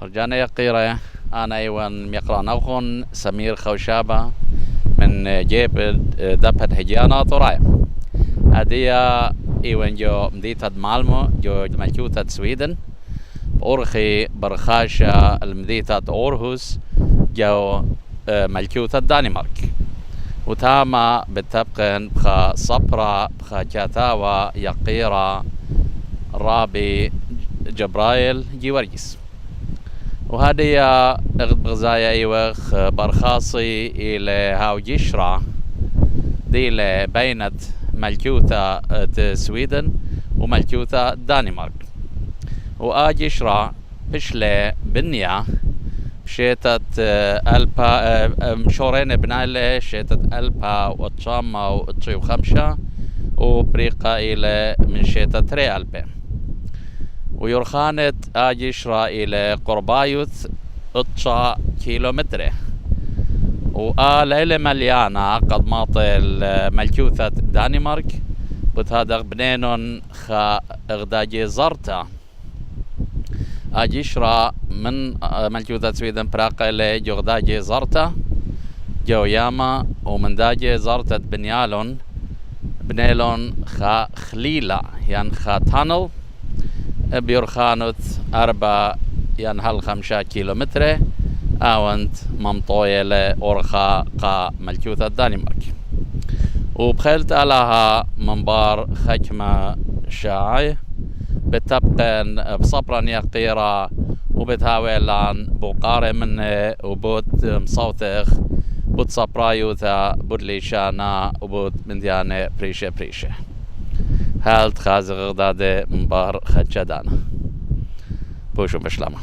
رجعنا يا قيرة. أنا أيوان ميقرأ نوخن سمير خوشابة من جيب دبت هجيانا طرايا هدية أيوان جو مدينة مالمو جو ملكوتة سويدن أورخي برخاشة المدينة أورهوس جو ملكوتة دنمارك وتاما بتبقن بخا صبرا بخا كاتاوا يقيرا رابي جبرايل جيورجيس وهذه غزايا ايوخ برخاصي الى هاو جشرا دي بينت ملكوتة سويدن وملكوتة دنمارك وآجشرا بشلي بنيا شيتت ألبا مشورين بناله شيتت ألبا وطشاما وطشي وخمشة وبريقة إلى من شيتت ري ألبا ويرخانت آجشرا إلى قربايوث اتشا كيلومتر وآليلة مليانة قد ماطل ملكوثة دنمارك بتهادق بنينون خا اغداجي زرتا آجشرا من ملكوثة سويدن براقة إلى جغداجي زرتا جو ياما ومن داجي زرتا بنيالون بنيلون خا خليلة يعني خا تانل بيرخانوت 4 يعني هل 5 كيلومتر آونت ممطوية لأورخا قا ملكوثة دنمارك وبخلت علىها منبار خكمة شاعي بتبقن بصبرا يقيرا وبتهاويلان بوقارة منه وبوت مصوتخ بوت صبرايوثا بوت ليشانا وبوت منديانة بريشة هالت خازق غدادة منبار خدشدانا بوشو بشلامة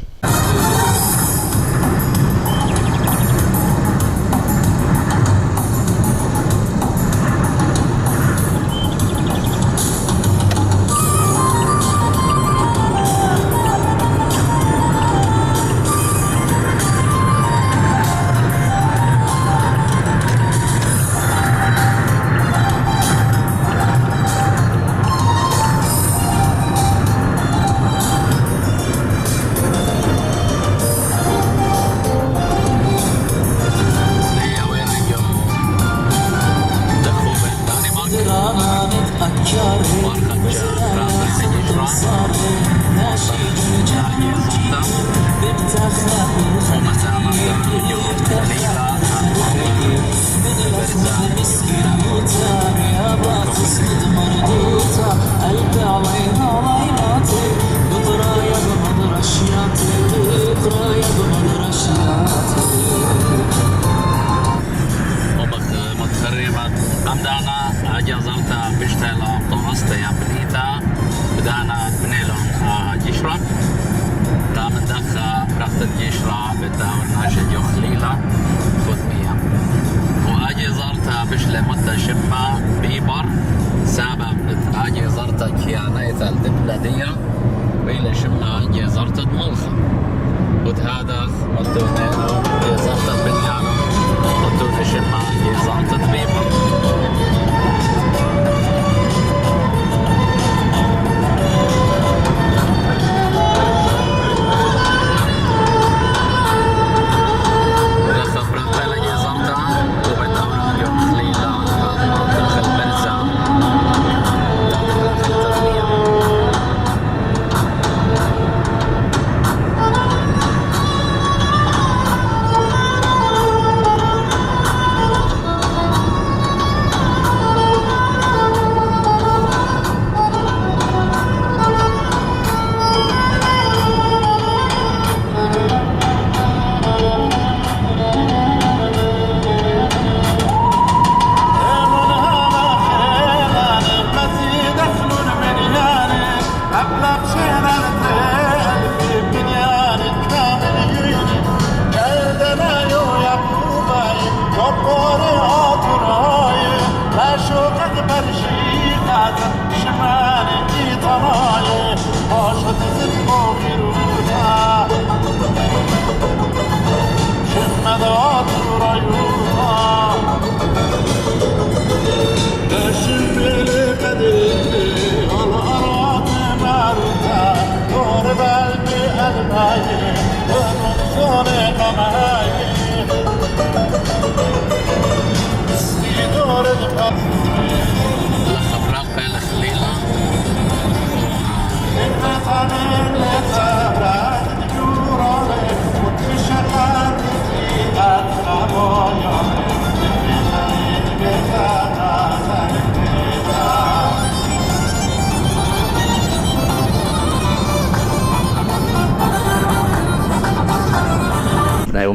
Bye.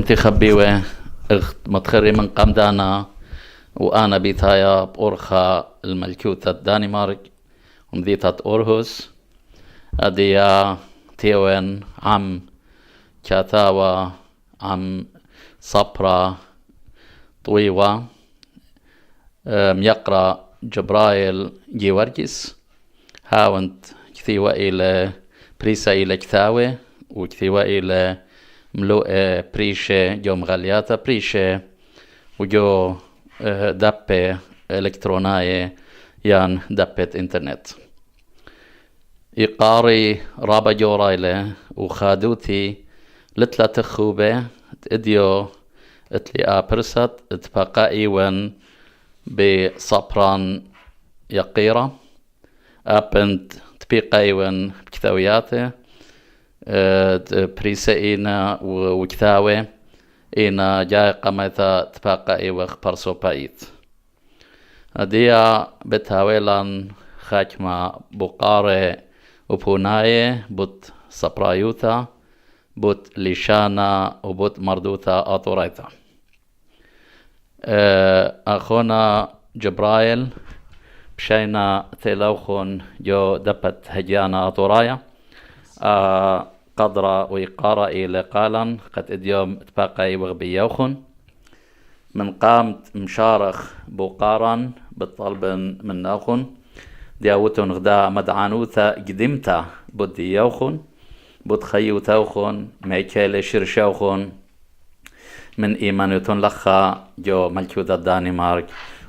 ومتخبيوه اخت متخري من قمدانا وأنا بيتايا بأورخا الملكوتة دانمارك ومديتة أورهوس أديا تيوين عم كاتاوا عم صبرا طويوة يقرأ جبرايل جيورجيس هاونت كثيوة إلى بريسا إلى كثاوة وكثيوة إلى ملوء بريشة جو مغلياتا بريشة وجو دبة إلكترونية يان دبة إنترنت إقاري رابا جورايلة وخادوتي لتلا تخوبة تأديو اتلي برست اتبقائي ون بصبران يقيرة أبنت تبقائي ون بكثاوياته بريسائينا وكثاوي إنا جاي قمتا تبقائي وخبرسو بايت أديا بتاويلان خاكما بقاري وبوناي بوت صبرايوتا بوت ليشانا وبوت مردوتا آطوريتا أخونا جبرايل بشينا تلوخون جو دبت هجيانا آطورايا قدرة ويقارة إلى قالا قد إديوم تباقي وغبيوخون من قامت مشارخ بوقارا بالطلب من ناخون دياوتون غدا مدعانوتا قدمتا بدي يوخون بود خيوتاوخون ميكيل شرشاوخون من إيمانوتون لخا جو ملكوتة دانمارك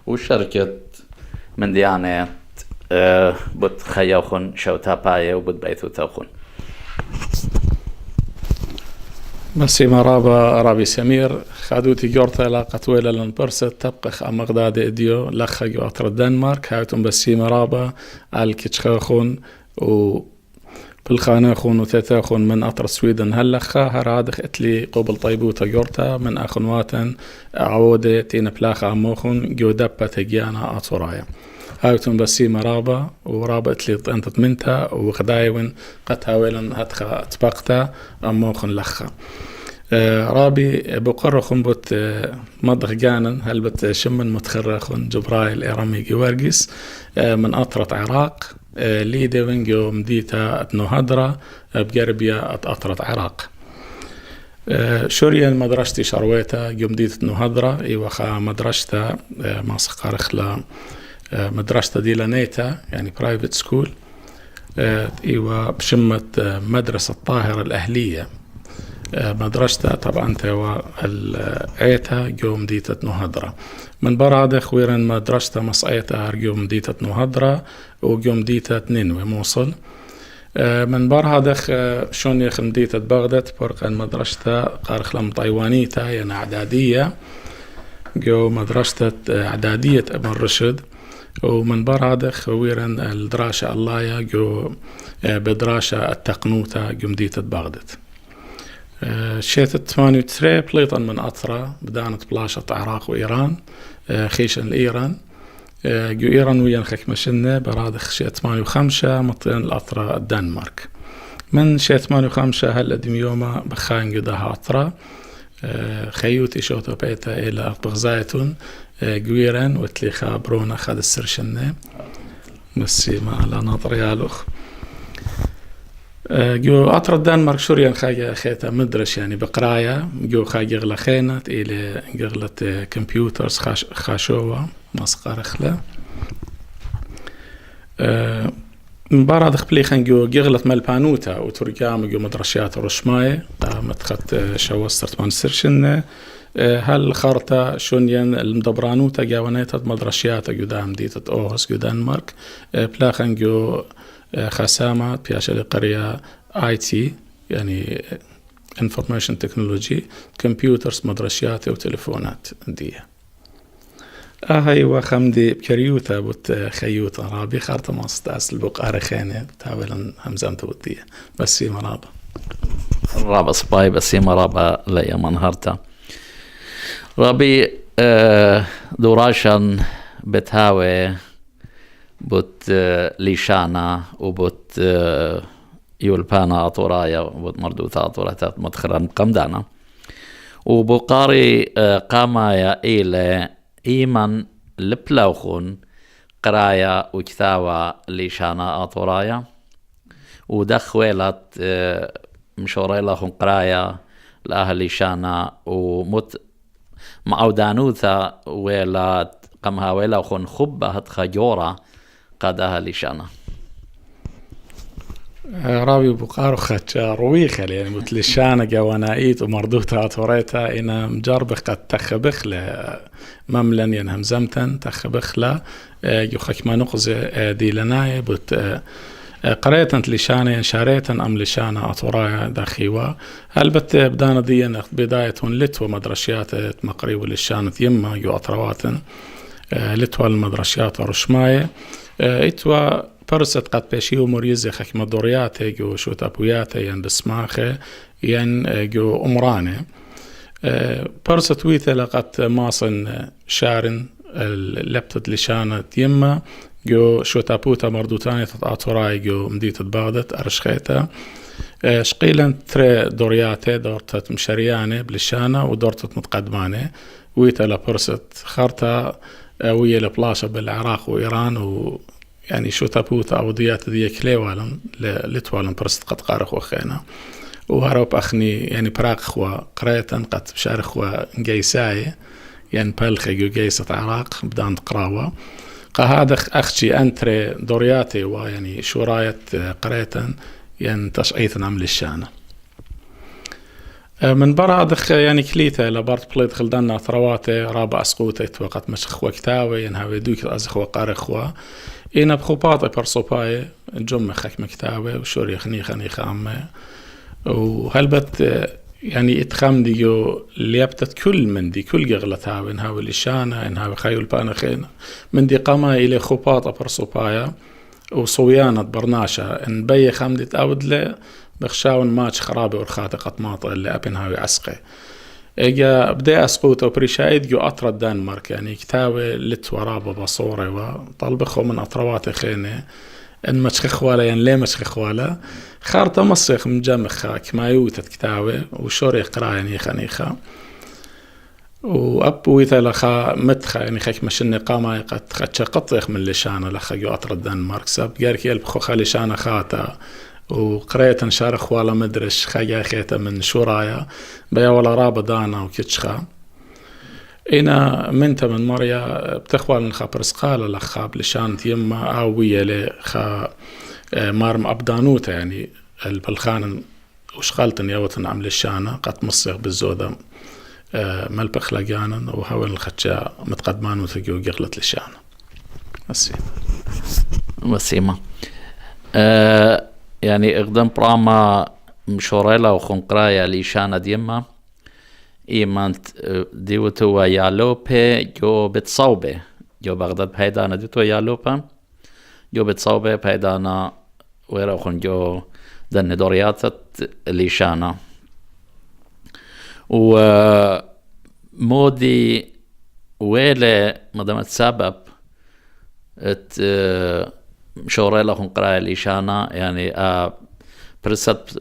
وشركة من ديانات بود خيوخون شوتا باية وبود بيتوتاوخون مسي مرابا رابي سمير خادوتي جورتا لاقت ويلا لنبرسة تبقخ أمغداد إديو لخا جواتر الدنمارك هاوتون بسي مرابا الكتشخاخون و بالخاناخون وتتاخون من أطر سويدن هلخا هرادخ اتلي قبل طيبوتا جورتا من أخنواتن عودة تين بلاخ عموخون جو دبا تجيانا أطورايا هاوتون بسي مرابا ورابا اتلي انتت منتا وغدايون قد هاويلن هتخا تبقتا عموخون لخا رابي بقرخون بوت مضغ جانن هلبت شمن متخرخون جبرايل إرامي جوارجيس من أطرة عراق ليدي وينجو مديتا اتنوهدرا بجربيا أطرة عراق شوريا مدرستي شرويتا جو مديتا اتنوهدرا إيوخا مدرستا ما سقارخلا مدرستا ديلانيتا يعني برايفت سكول إيوه بشمة مدرسة الطاهرة الأهلية مدرسة طبعا توا العيتا جو مديتة نهضرة من برادة خويرا مدرسة مصعيتا جو مديتة نهضرة وجو مديتة نينوي موصل من برادة شون يخ مديتة بغداد برقا مدرسة قارخ لم طيوانيتا يعني إعدادية جو مدرسة إعدادية ابن رشد ومن برادة خويرا الدراسة الله جو بدراسة التقنوتا جو مديتة بغداد شيت 98 بليطا من أطرة بدانت بلاشة عراق وإيران خيشن الإيران جو إيران ويان خك مشنة برادخ شيت 85 مطين الأطرة الدنمارك من شيت 85 هل دميوما بخان جدها أطرة خيوتي شوتو بيتا إلى بغزايتون جو إيران وتليخا برونا خد السرشنة مسي ما على ناطر يالوخ جو أطر الدنمارك شوريان خاجة خيتا مدرش يعني بقراية جو خاجة غلا خينات إلى غلة كمبيوترز خاشوة مسقار خلا مبارد خبلي خان جو غلة ملبانوتا وترجام جو مدرشيات رشماية متخت شوسترت من سرشن هل خارطة شونيان المدبرانوتا جاونيتا مدرشيات جو دام ديتت أوهس جو دنمارك بلاخن جو خسامة بياش القرية IT يعني Information Technology كمبيوترز مدرسيات وتليفونات دي هاي وخمدي بكريوتا بوت خيوتا رابي خارطة مصداس البقارة خينة تاولا همزان تودية بس مرابا رابا صباي بس مرابا لا منهارتا رابي دوراشان بتهاوي بوت ليشانا وبوت يولبانا أطورايا وبوت مردوتا أطوراتات مدخرا قمدانا وبقاري قامايا إلى إيمان لبلوخون قرايا وكتاوى لشانا أطورايا ودخويلت مشوري لهم قرايا لأهل شانا ومت معودانوثا ولا قمها ولا خن خبة خجورة قد أهل شانا رابي بقارو خاتشا رويخة يعني مثل شانا جوانايت ومردوتا أطوريتا إنا مجربخ قد تخبخ مملن ينهم زمتن تخبخ لا يخك ما نقز دي لناي بت قريتا لشانا شاريتا أم لشانا أطورايا داخيوا هل بت بدانا دي بداية لتوى مدرشيات مقريب للشانة يما يو أطروات لتوى المدرشيات رشماية اتوى برست قد بشيو مريزي خك مدورياتي جو شو تابوياتي ين بسماخي ين جو أمراني برست ويثة لقد ماصن شارن لبتت لشانة يما جو شو تابوتا مردوتاني تطاطوراي جو مديت بغدت أرشخيتا شقيلا تري دورياتي دورتت مشارياني بلشانة ودورتت متقدماني ويثة لبرست خارتا ويا لبلاشة بالعراق وإيران و يعني شو تابوتا أو ديات دي كليوالن لتوالن برست قد قارخ وخينا وهروب أخني يعني براق خوا قريتا قد بشارخ خوا جيساي يعني بالخي جو جيسة عراق بدان قراوة قهذا أخشي أنتري دورياتي ويعني شو رايت قريتا يعني تشعيثا عمل الشانة من برا دخ يعني كليتا لبارت بليد خلدنا ثرواتي رابع أسقوتي توقت مشخ وكتاوي ينهاوي دوك أزخ وقارخوا إنا بخوباطي برصوباي جمع خك مكتاوي وشوري خني خامي وهلبت يعني اتخام ديو ليبتت كل من دي كل قغلتها إنهاوي لشانة إنهاوي خيول بانا خينا من دي قاما إلي خوباطة برصوبايا وصويانة برناشة إن بي خامدي تاود لي بخشاون ماتش خرابي ورخاتي قطماطة اللي أبنهاوي عسقي إجا بدأ أسقوط وبريشايد جو أطرى الدنمارك يعني كتاوي لتورابة بصوري وطلبخو من أطروات خيني إن مشخخ ولا يعني ليه مشخخ ولا خارطة مصيخ مجمخة كما يوتت كتاوي وشوري قرا يعني خنيخة وأبويتا لخا متخا يعني خيك مشني قاما قد خدشا قطيخ من لشانة لخا جو أطرى الدنمارك ساب جارك يلبخو خالي شانة خاتا وقريت شارخ ولا مدرش خيا خيتا من شورايا بيا ولا رابا دانا وكتشخا إنا منتا من مريا بتخوال نخا برسقالة لخا بلشانت يما آوية لخا مارم أبدانوتا يعني البلخان وشغالتن يوتن عمل الشانة قد مصيغ بالزودة ملبخ لقانا وهاول الخدشا متقدمان وثقيو قغلت للشانة وسيمة يعني اقدم براما مشوريلا وخنقرايا ليشانا ديما إيمانت ديوتو يالوبي جو بتصوبة جو بغداد بهيدانا ديوتو يالوبا جو بتصوبة بهيدانا ويروخن جو دن دورياتت ليشانا ومودي ويلي مدامت سبب مشوريلا خنقرايا ليشانا يعني برست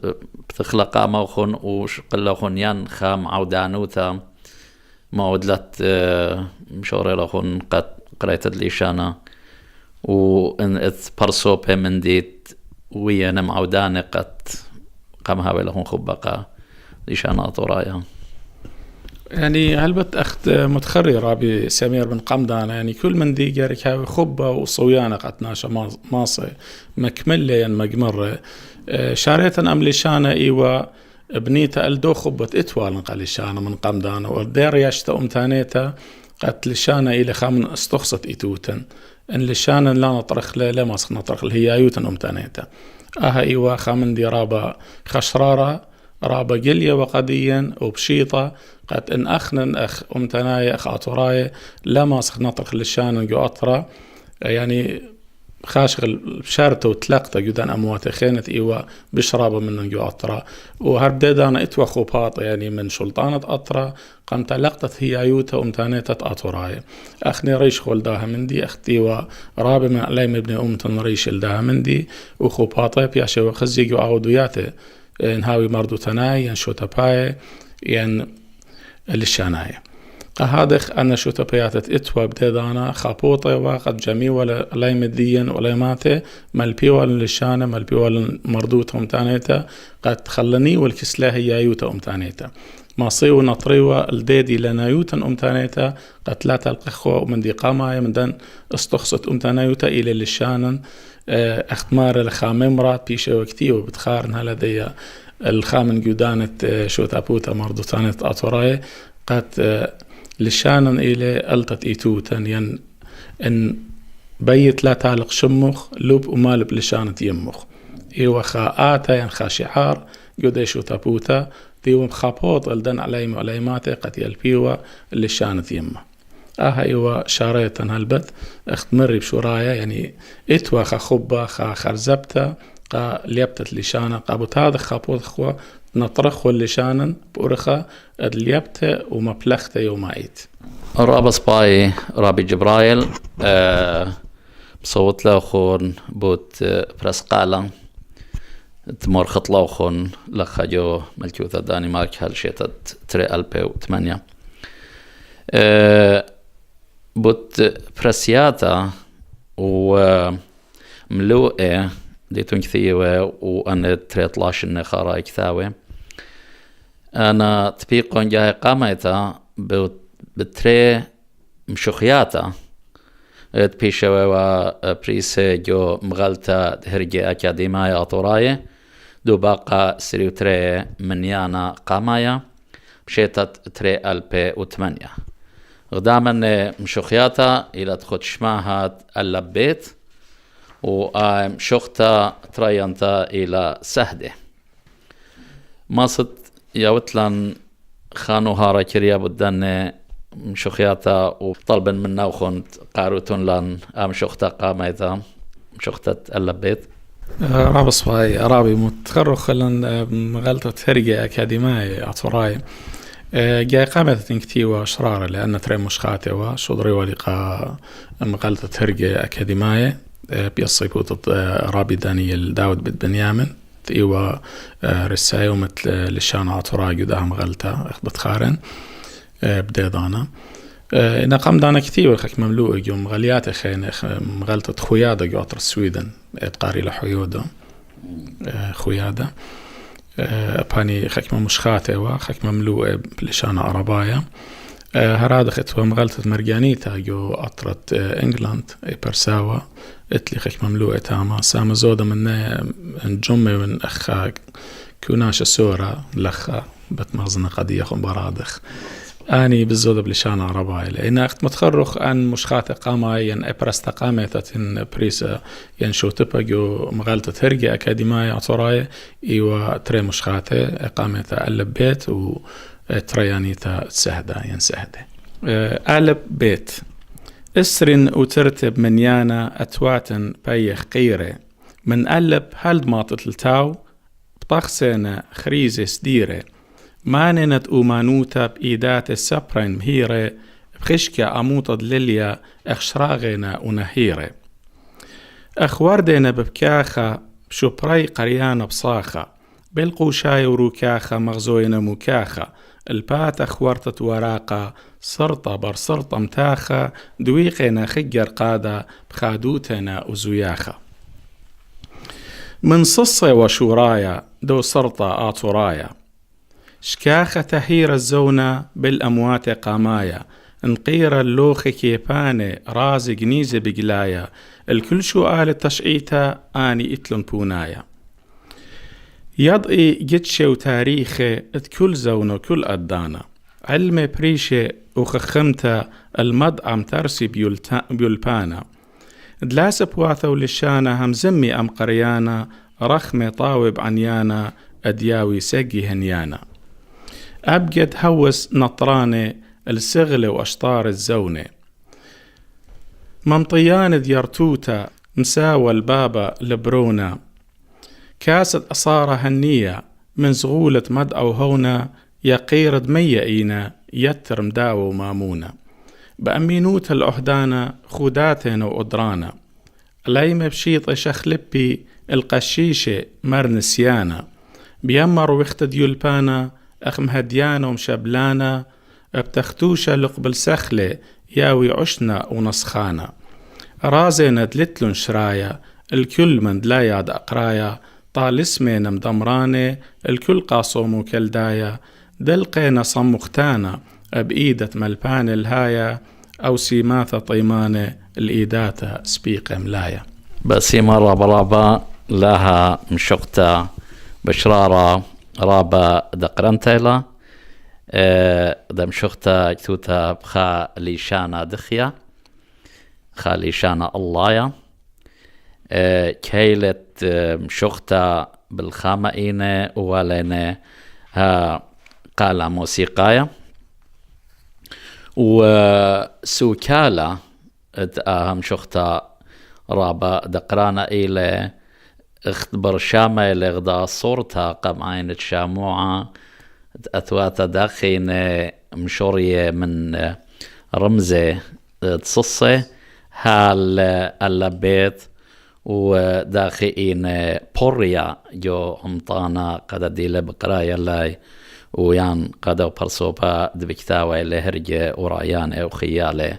بتخلق موخن وشقلخن ينخا معودانوتا معودلت مشوريلا خن قد قريت ليشانا وإن اتبرسو بمنديت ويانا معوداني قد قامها بلخن خبقا ليشانا طورايا يعني هلبت أخت متخري رابي سمير بن قمدان يعني كل من دي جارك هاوي خبة وصويانة قتناشا ماصي مكملة ين مجمرة شاريتا أم لشانة إيوا بنيتا ألدو خبة إتوالن قلشانة من قمدان ودير ياشتا أمتانيتا قت لشانة إلي خامن استخصت إتوتن إن لشانة لا نطرخ لا ماسخ نطرخ هي أيوتن أمتانيتا إيوا خامن دي رابا خشرارة رابا قلية وقديا وبشيطة قد إن أخنن أخ أمتناي أخ أطراي لما سخ نطرق للشان جو أطرا يعني خاشغل بشارته وتلقته جدان أموات خينت إيوا بشرابه من جو أطرا وهرددانا إتوا خوباط يعني من سلطانة أطرا قمت لقطت هي أيوتا أمتانيتة أطراي أخني ريش خولداها مندي أختيوا رابي من عليم ابن أمتن ريش الداها مندي وخوباطي بياشي وخزيجو أغودياته نهاوي مردو تناي ين شوتا باي ين للشاناية هذا أنا شو تبياتت إتوا بدانا خابوطة وقد جميع ولا لايم الدين ولا ماته مالبيوال للشانة مالبيوال مردوت أمتانيتا قد خلني والكسلاه يايوتا أمتانيتا ما صيو نطريوا الديدي لنا يوتا أمتانيتا قد لا تلقخوا من دي قامايا من دن استخصت أمتانيوتا إلى للشانن اختمار الخاممرات بيشة وكتيو بتخارن هلا دي الخامن جودانت شو تابوتا مردوتانت أطوراي قد لشانن إلى ألتت إيتوتن ين إن بيت لا تعلق شمخ لب ومالب لشانت يمخ إيوه خاءاتا ين خاشعار جوديشو تابوتا ديوم خابوط الدن عليم وعليماتي قد يلبيوه لشانت يمه إيوه شاريتن هالبت اختمري بشورايا يعني إتوا خخبة خرزبتا ليبتت لشانا قابوت هذا خابوط خوا نطرخ اللشانن بورخا اليبت ومبلخت يومايت رابس باي رابي جبرايل بصوت لاخون بوت برسقالا تمر خط لاخون لخجو ملكوثة دانمارك هالشيتت 2008 بوت برسياتا وملوئة ديتون كثيوة وأنا 13 نخارا كثاوة أنا تبيقون جاي قاميتا بتري مشوخياتا تبيشوا وبريسة جو مغالتا هرجي أكاديمايا أطوراية دو باقا سريو تري منيانا قامايا بشيتت 2008 غداما مشوخياتا إلى تخد شماها اللبيت وشوختا تريانتا إلى سهدة ماست يوتلان خانو هارا كريا بدن مشوخياتا وطلبا منا وخنت قاروتون لان شوختا قاميتا شوختا اللبيت رابص باي رابي متخرخ لان مغالطة هرجة أكاديمية أطوراي جاي قامت تنكتيوا أشرار لأن تري مشخاتي وشضري ولقاء مغالطة هرجة أكاديمية بيصيبوت رابي دانيال داود بن بنيامن تيوا رسايو مثل لشان أطوراي قدام غلطة أخبت خارن بديضانا إن قام دانا كتير خك مملوء يوم غليات خين مغلطة خويادة جواتر السويدن قاري لحيودة خويادة باني خك مشخاتة وخك مملوء لشان عربايا هراد خت مغلطة مرجانيتا جو أطرت إنجلاند برساوة اتلي خك مملوء تاما سام زودة من جمة من أخا كوناش السورة لخا بتمغزنا قضية برادخ أني بالزودة بلشان عرباي لأن أخت متخرخ أن مشخاتة قاماي ين أبرست قامتة بريسة ين شو تبقى مغالطة هرجة أكاديمية أطوراي إيوا تري مشخاتة قامتة ألب بيت وتريانيتا سهدة ين سهدة ألب بيت اسرن وترتب من يانا أتواتن بيخ قيرة من ألب هالد ماطت التاو بطخسنا خريزة سديرة ماننت أمانوتا بإيدات السبرين مهيرة بخشكة أموطة دليليا أخشراغنا ونهيرة أخوردنا ببكاخة بشبري قريانا بصاخة بالقوشاي وروكاخة مغزوينا مكاخة البات أخورتت وراقة صرطة برصرطة متاخة دويقنا خجر قادة بخادوتنا وزياخة من صصة وشورايا دو صرطة آطورايا شكاخة تهير الزونة بالأموات قامايا انقير اللوخ كيباني رازق نيزة بقلايا الكل شو آل تشعيتا آني اتلن بونايا يضئي جتشي وتاريخي اتكل زونة كل أدانا علم بريشي وخخمتا المدعم ترسي بيولبانا دلاسب واثو للشانا همزمي أم قريانا رخمي طاوب عنيانا أدياوي سقي هنيانا أبجد هوس نطراني السغل وأشطار الزونة ممطيان ديارتوتا مساوى البابا لبرونا كاسة أصارة هنية من زغولة مدعو هونا يقير دميئينا يتر مداو مامونا بأمينوت الأهدانا خوداتنا وأدرانا ليم بشيط شخلبي القشيشة مرنسيانا بيمر وقت ديولبانا أخ مهديانا ومشبلانا بتختوشة لقبل سخلة ياوي عشنا ونسخانا رازينا دلتلن شرايا الكل من دلاياد أقرايا طال اسمينا مدمراني الكل قاصومو كالدايا دلقينا صمختانا بإيدة ملبان الهايا أو سيماثة طيمانة الإيداتا سبيقة ملايا بسيمة رابا لها مشقتا بشرارة رابا دقرنتيلا دم شقتا جتوتا بخا ليشانا دخيا خا ليشانا اللهيا كيلت مشقتا بالخامئينة ولينة ها قال موسيقايا وسوكالا أهم شختا رابا دقرانا إلى اختبر شامة إلى غدا صورتها قم عين شاموعة أثواتا داخين مشورية من رمزة تصصة هال اللبيت وداخين بوريا جو همطانا قد دي لبقرايا لاي ويان قدو برصوبا دبكتاوى اللي هرجة ورايانة وخيالة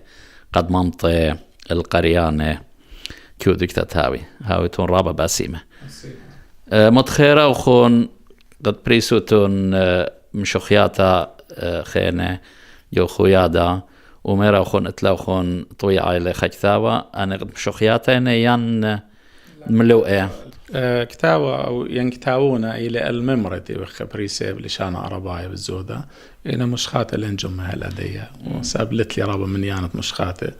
قد منطي القريانة كيو دكتاتاوي هاوي تون رابا باسيمة متخيرة وخون قد بريسوتون مشوخياتا خينة جو خويادا وميرا وخون اتلاوخون طويعة اللي خجتاوى أنا قد مشوخياتا يان ملوئة كتاوة أو ينكتاونا إلى الممرتي وخبريسي بلشان عرباية بالزودة إنا مشخاتة لنجمها لديها وسابلت لي رابا من يانت مشخاتة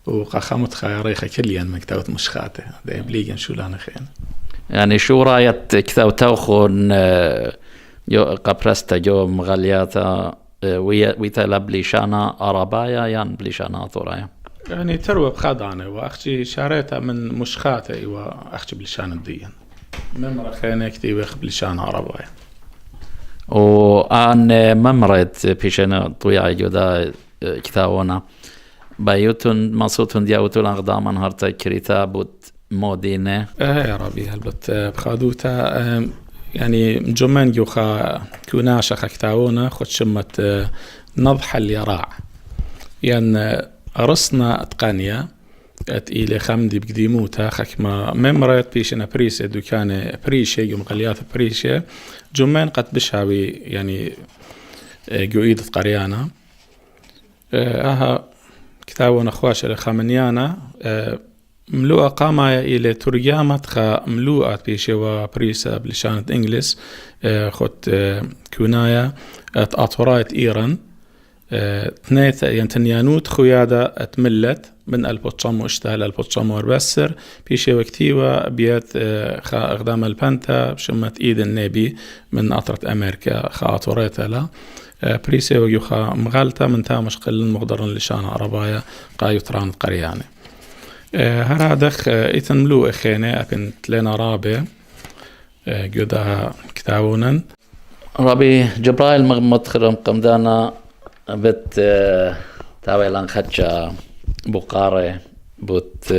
وقاخمت خياريخة كليا من كتاوة مشخاتة دي بليجن شو لانا خين يعني شو رايت كتاو توخون جو قبرستا جو مغالياتا ويتا بليشانا عرباية يان بليشانا طورايا يعني تروى بخادانة وأختي شاريتها من مشخاتة وأختي بلشان الدين ممرة خينة كتيبة بلشان عرباية وأن ممرت بيشنا طويعة جدا كتاونا بايوتون مصوتون دياوتون أقداما هرتا كريتا بوت مودينة يا ربي هلبت بخادوتا يعني جمان جوخا كوناشا كتاونا خد شمت نضح اليراع يعني أرسنا أتقانيا إلى خمدي بقديموتا خكما ممرت بيشنا بريسة دوكان بريشة يوم غليات بريشة جمان قد بشاوي يعني قويدة قريانا كتابونا خواشة لخامنيانا ملوءة قامة إلى ترجمة خا ملوءة بيشة وبريسة بلشانة إنجلس خد كونايا أطورايت إيران تنيت ينتنيانوت خويادة اتملت من البوتشامو اشتهل البوتشامو اربسر بيشي وكتيوة بيت خا اقدام البانتا بشمت ايد النبي من اطرة امريكا خا اطوريتا لا بريسي ويو خا مغالتا من تامش قلن مقدرن لشان عربايا قايوتران قرياني هرادخ ايتن ملو اخيني اكن تلينا رابي جودا كتاونا ربي جبرائيل مدخرم قمدانا بت تاويلان خدشا بقارة بوت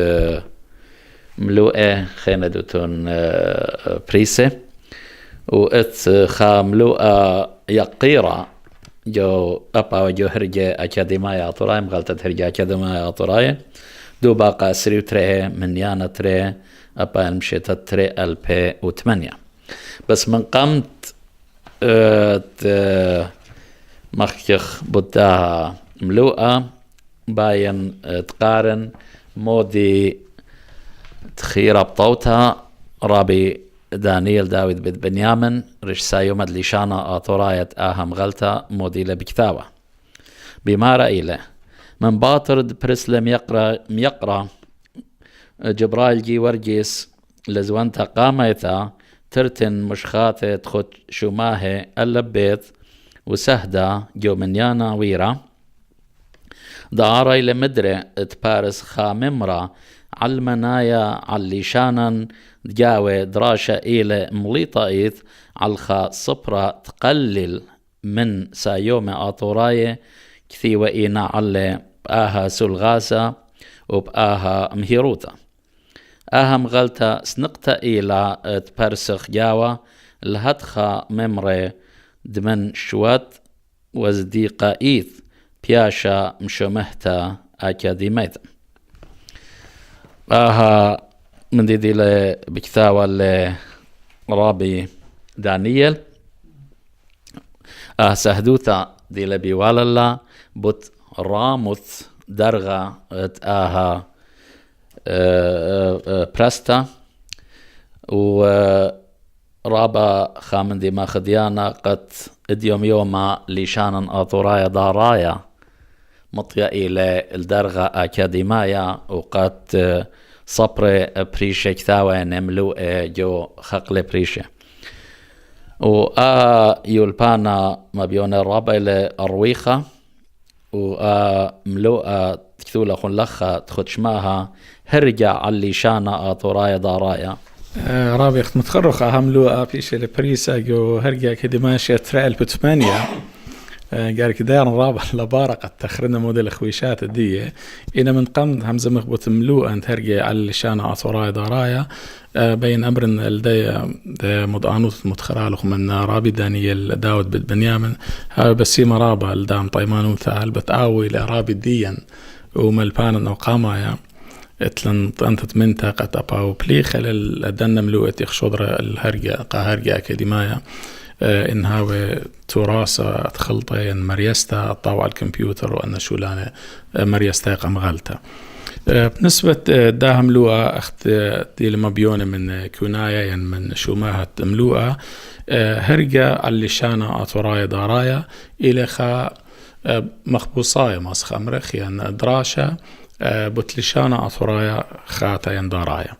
ملوءة خينة دوتون بريسة وات خا ملوءة يقيرة جو أبا وجو هرجة أكاديمية طراي مغلطة هرجة أكاديمية طراي دو باقى سريو تريه من يانا تريه أبا المشيطة تريه 2008 بس من قمت مخيخ بدها ملوءة باين تقارن مودي تخيرة بطوتها رابي دانيال داود بن بنيامن رش سايومد لشانا آطوراية آهم غلطة مودي لبكتاوة بما رأيله من باطرد برسلم يقرأ جبرائيل جي ورجيس لزوانتا قاميتا ترتن مشخاتة تخد شماهي اللبيت وسهدا جو منيانا ويرا دعاري لمدري تبارس خاممرا علمنايا عليشانا دجاوي دراشة إلى مليطايت علخا صبرا تقلل من سايوم آطوراي كثي وإينا على بآها سلغاسا وبآها مهيروتا آها مغلتا سنقتا إلى تبارسخ جاوة الهدخا ممري دمن شوات وزديقائيث بياشا مشمهتا أكاديميتا آها من دي بكتاوى رابي دانيال سهدوتا دي بيوالا بوت راموت درغا آها برستا ورابا خامن دي ماخديانا قد اديوم يوما لشانا اطورايا دارايا مطيا الى الدرغة اكاديمايا وقد صبر بريشة كتاوى نملو جو خقل بريشة يولبانا ما بيون الرابا الى ارويخة ملوء تكتولا خن لخا تخد شماها هرجع على شانا اطورايا دارايا رابي اخت متخرخة هملوء بيش البريسا جو هرجع كده ماشي ترعل بتمانية قال كده رابع لبارة قد تخرنا موديل خويشات دي إنا من قمد همزة مخبوط ملوء أن ترجع على شانا أطورايا دارايا بين أمر الدي مضانوت متخرالخ من رابي دانيال داود بالبنيامن هاي بسيمة رابا الدام طيمانو ثال بتعاوي لرابي ديا وملبانا وقامايا اتلن طنتت منطقة أباو بليخ للدن ملوءة يخشودر الهرجة قاهرجة أكاديمايا إنها تراسة تخلطين مريستا طاوع الكمبيوتر وأن شولانة مريستا قمغالتا بالنسبة دا ملوءة أخت دي لما بيون من كونايا يعني من شوماهة ملوءة هرجة على شانا أطورايا دارايا إلى خا مخبوصايا ماسخ أمرخ يعني دراشة بتلشانا أطورايا خاتا يندارايا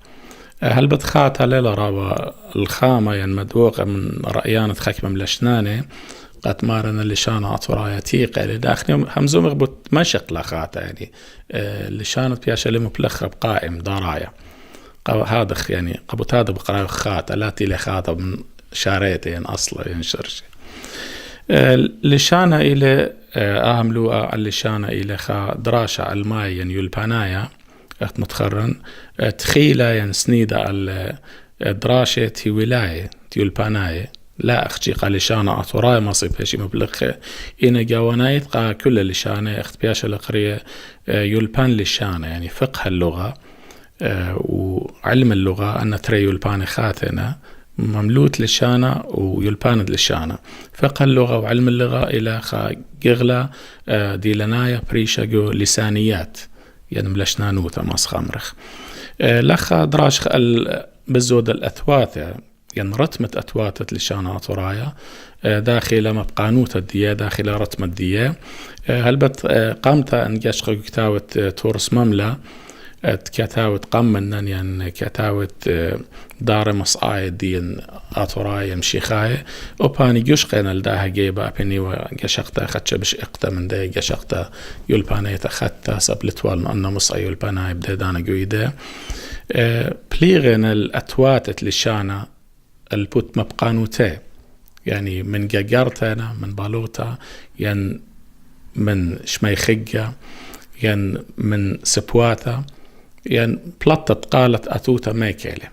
هل بتخاتا ليلة رابا الخامة يعني مدوقة من رأيانة خاكمة ملشنانة قد مارنا لشانا أطورايا تيقة لداخل همزو مغبوط مشق لخاتا يعني لشانة بياشا لمبلخة بقائم دارايا هذا يعني قبوت هذا بقراء خاتا لا تيلي خاتا من شاريتين أصلا ينشرش لشانا إلى أهم لوء اللشانا إلى خا دراشة الماي يعني يلبانايا اخت متخرن تخيلة يعني سنيدة الدراشة تي ولاية يلبانايا لا أختي قال لشانا أطورايا ما صيبهاش مبلغ إنا جوانايت قا كل لشانا اخت بياشا القرية يلبان لشانا يعني فقه اللغة وعلم اللغة أن تري يلبان خاتنا مملوت للشانة ويلباند للشانة فقه اللغة وعلم اللغة إلى جغلة ديلنايا بريشة جو لسانيات يعني ملشنا نوتا ماس خامرخ لخا دراش بالزود الأثواثة يعني رتمة أثواثة للشانة أطورايا داخل مبقانوت الدية داخل رتمة الدية هل قامت أن يشقق كتاوة تورس مملة كتاوت قمنا يعني كتاوت دار مصاعي دين أطراي مشيخاي وباني جشقنا لداها جيبا بني وجشقتا خدش بش اقتا من داي جشقتا يلباني تخدتا سبلتوال أنه مصاعي يلباني بدانا جويدا بليغن الأتوات لشانا البوت مبقانوتا يعني من جاجارتنا من بالوتا يعني من شميخجة يعني من سبواتا يعني بلطت قالت أتوتا ميكيلة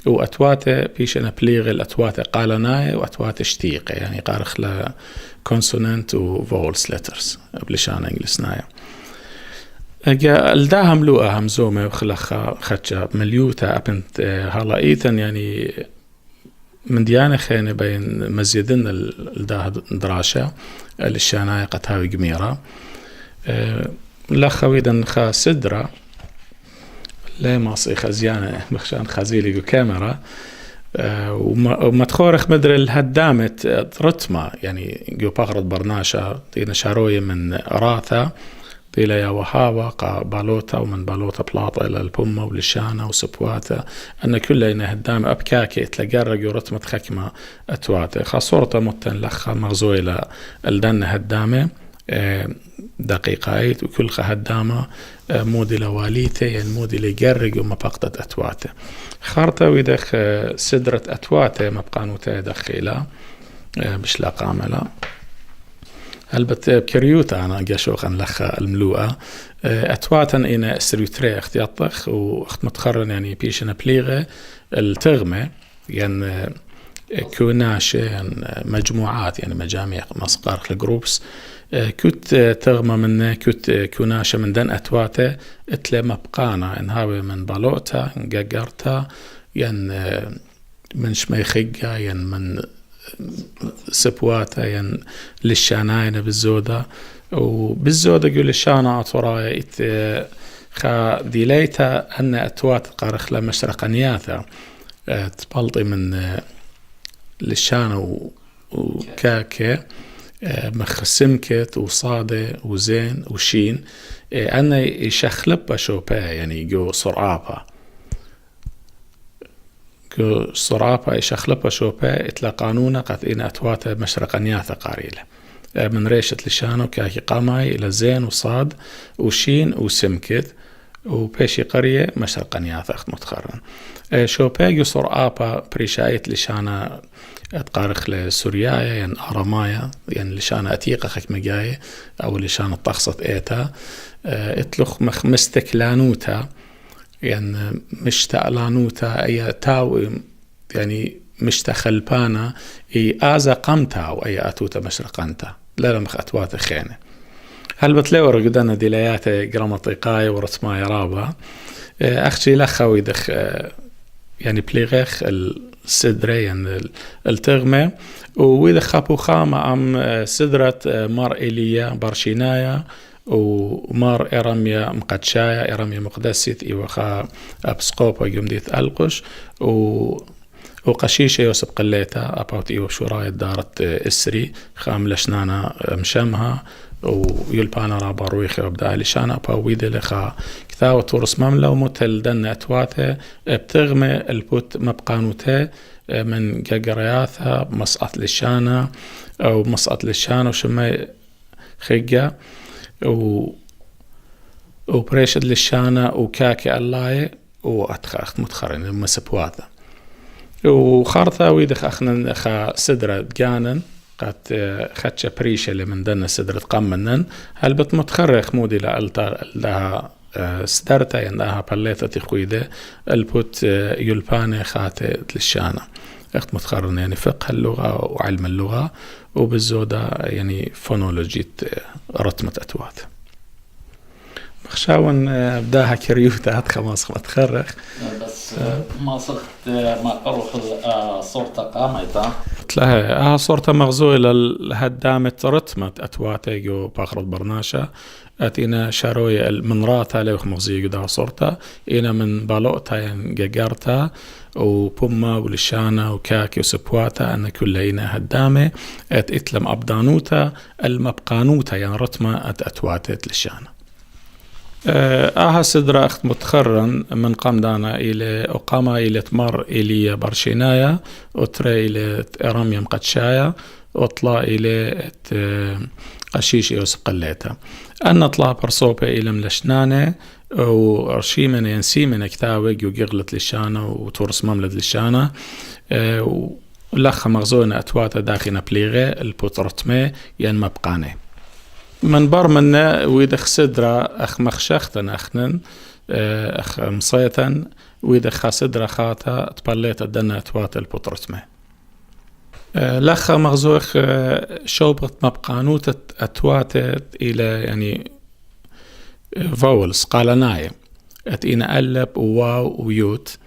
وأتواتا بيشنا بليغ الأتواتا قالناي وأتواتا شتيقة يعني قارخ لا كونسونانت وفولس لترز بلشان إنجلسنايا الداها ملوءة همزومة وخلخا خدشا مليوتا أبنت هلا إيتن يعني من ديانة خيني بين مزيدن الداها دراشة الشانايا قتاوي قميرة لخويدا خا سدرة لا ماصي خزيانة بخشان خزيلي جو كاميرا وما تخورخ مدر الهدامة رتمة يعني جو بغرد برناشة دينا شاروية من راثة ديلا يا وهاوة قا بالوتا ومن بالوتا بلاطة إلى البومة ولشانة وسبواتا أن كلنا هدامة أبكاكي تلقرق رتمة خكمة أتواتا خاصورة متن لخا مغزوة إلى الدن هدامة دقيقات وكل هدامة موديل واليته يعني موديل يقرق وما بقطة أتواته خارطة ويدخ سدرة أتواته ما بقانوته دخيلة بش لا قاملة هلبت بكريوتا أنا قاشوخا لخا الملوءة أتواتا إنا سريوتري اختياطخ واخت متخرن يعني بيشنا بليغة التغمة يعني كوناش يعني مجموعات يعني مجاميع مصقار الجروبس كنت تغمى منه كنت كناشة من دن أتواته اتلي مبقانا انهاوي من بالوتا انقاقرتا ين من شميخيقا ين من سبواتا ين للشاناين بالزودة وبالزودة قول الشانا أطوراي خا ديليتا أن أتوات قارخ لمشرقانياتا تبلطي من للشانا وكاكي مخسمكت وصادة وزين وشين أنا يشخلب شوبا يعني جو صرعابا جو صرعابا يشخلب شوبا اتلا قانونا قد إن أتواتا مشرقانياتا قاريلة من ريشة لشانة وكاكي قاماي إلى زين وصاد وشين وسمكت وبيشي قرية مشرقانياتا أخت متخرن شوبا جو صرعابا بريشايت لشانة تقارخ لسوريايا ين أرمايا ين لشان أتيقة خك مجاية أو لشان الطخصة إيتا اتلخ مستكلانوتا ين مشتقلانوتا أي تاو يعني مشتخلبانا إي آزا قمتا أو أي أتوتا مشرقانتا لا مخ أتوات خينة هل بتلاقوا رقدانا ديلايات جرامطيقاية ورتمايا رابا أختي لخوي دخ يعني بليغيخ السدرين التغمة وإذا خابو خامة أم سدرة مار إيليا برشينايا ومار إرميا مقدشايا إرميا مقدسيت إيوخا أبسقوبا يمديت ألقش وقشيشة يوسف قليتا أباوت إيوه شوراية دارت إسري خام لشنانا مشامها ويلبانا رابا رويخي وابدا لشانا باويدي لخا كثاوة تورس مملا ومتل دن أتواته بتغمى البوت مبقانوته من جاقرياثها مسقط لشانا أو مسقط لشانا وشما خيقا وبريشد لشانا وكاكي اللاي وأتخاخت متخرين مسبواتا وخارثا ويدخ أخنا خا سدرة جانن قد خدش بريشة اللي من دنا سدرة قمنن هل بتمتخرخ مودي لها سترتا ينها بليتا تخويدة البوت يلباني خاتي للشانة اخت متخرن يعني فقه اللغة وعلم اللغة وبالزودة يعني فونولوجية رتمة أتوات مخشاون بداها كريوتا هاد خماس متخرخ بس ما صرت ما أروح صورة قامتا تلاها صورة مغزوة لهدامة رتمة أتواتي جو باخر برناشة أتينا شاروية المنراتا ليوخ مغزية قدها صورتا إنا من بالوقتا ينجاقارتا وبوما ولشانا وكاكي وسبواتا أن كلنا هدامة اتلم أبدانوتا المبقانوتا يعني رتمة أتواتت لشانا سدرة أخت متخرن من قمدانا إلى أقامة إلى تمر إلي برشينايا وترى إلى إراميا مقدشايا وطلع إلى قشيش يوسف قليتا أن نطلع برصوبة إلى ملشنانة وأرشيمنا ينسيمنا كتاوج وقغلت للشانة وتورس مملد للشانة ولخ مغزونا أتواتا داخنا بليغة البوترتمي ين مبقاني من برمنا ويدخ سدرة أخ مخشختن أخنن أخ مصيتن ويدخ سدرة خاتا تبليت الدنا أتوات البوترتمي لخ مغزوخ شوبة مبقانوت أتوات إلى يعني فاولز قالناي أتينا ألب وواو ويوت